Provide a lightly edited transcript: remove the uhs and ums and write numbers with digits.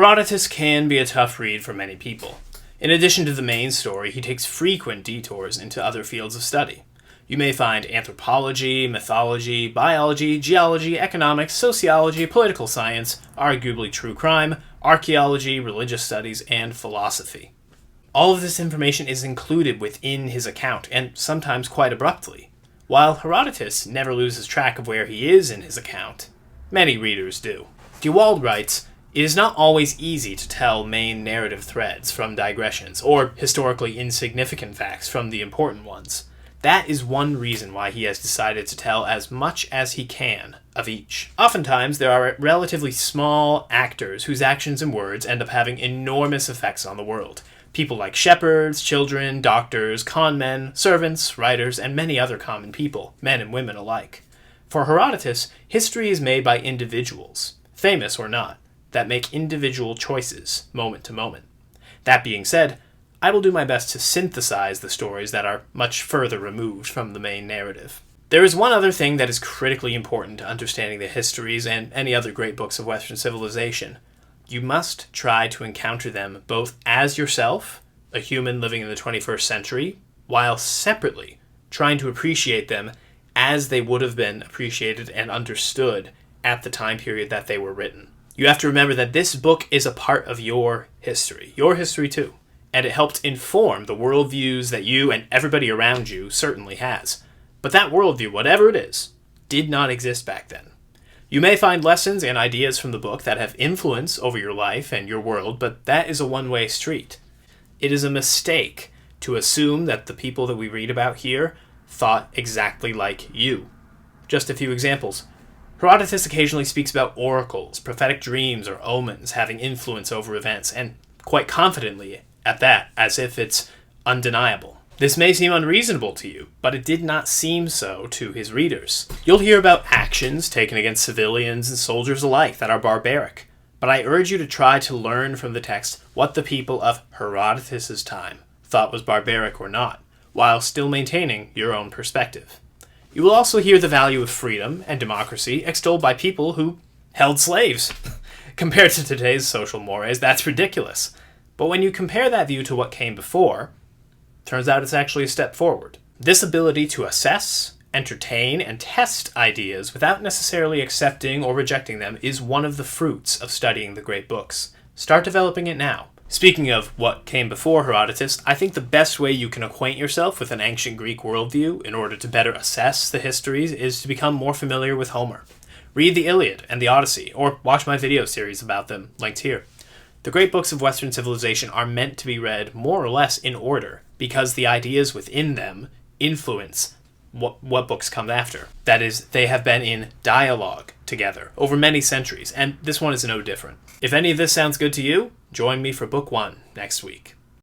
Herodotus can be a tough read for many people. In addition to the main story, he takes frequent detours into other fields of study. You may find anthropology, mythology, biology, geology, economics, sociology, political science, arguably true crime, archaeology, religious studies, and philosophy. All of this information is included within his account, and sometimes quite abruptly. While Herodotus never loses track of where he is in his account, many readers do. Dewald writes, "It is not always easy to tell main narrative threads from digressions, or historically insignificant facts from the important ones. That is one reason why he has decided to tell as much as he can of each. Oftentimes, there are relatively small actors whose actions and words end up having enormous effects on the world. People like shepherds, children, doctors, conmen, servants, writers, and many other common people, men and women alike. For Herodotus, history is made by individuals, famous or not, that make individual choices, moment to moment. That being said, I will do my best to synthesize the stories that are much further removed from the main narrative. There is one other thing that is critically important to understanding the histories and any other great books of Western civilization. You must try to encounter them both as yourself, a human living in the 21st century, while separately trying to appreciate them as they would have been appreciated and understood at the time period that they were written. You have to remember that this book is a part of your history too, and it helped inform the worldviews that you and everybody around you certainly has. But that worldview, whatever it is, did not exist back then. You may find lessons and ideas from the book that have influence over your life and your world, but that is a one-way street. It is a mistake to assume that the people that we read about here thought exactly like you. Just a few examples. Herodotus occasionally speaks about oracles, prophetic dreams, or omens having influence over events, and quite confidently at that, as if it's undeniable. This may seem unreasonable to you, but it did not seem so to his readers. You'll hear about actions taken against civilians and soldiers alike that are barbaric, but I urge you to try to learn from the text what the people of Herodotus' time thought was barbaric or not, while still maintaining your own perspective. You will also hear the value of freedom and democracy extolled by people who held slaves. Compared to today's social mores, that's ridiculous. But when you compare that view to what came before, turns out it's actually a step forward. This ability to assess, entertain, and test ideas without necessarily accepting or rejecting them is one of the fruits of studying the great books. Start developing it now. Speaking of what came before Herodotus, I think the best way you can acquaint yourself with an ancient Greek worldview in order to better assess the histories is to become more familiar with Homer. Read the Iliad and the Odyssey, or watch my video series about them, linked here. The great books of Western civilization are meant to be read more or less in order, because the ideas within them influence what books come after. That is, they have been in dialogue together over many centuries, and this one is no different. If any of this sounds good to you, join me for Book 1 next week.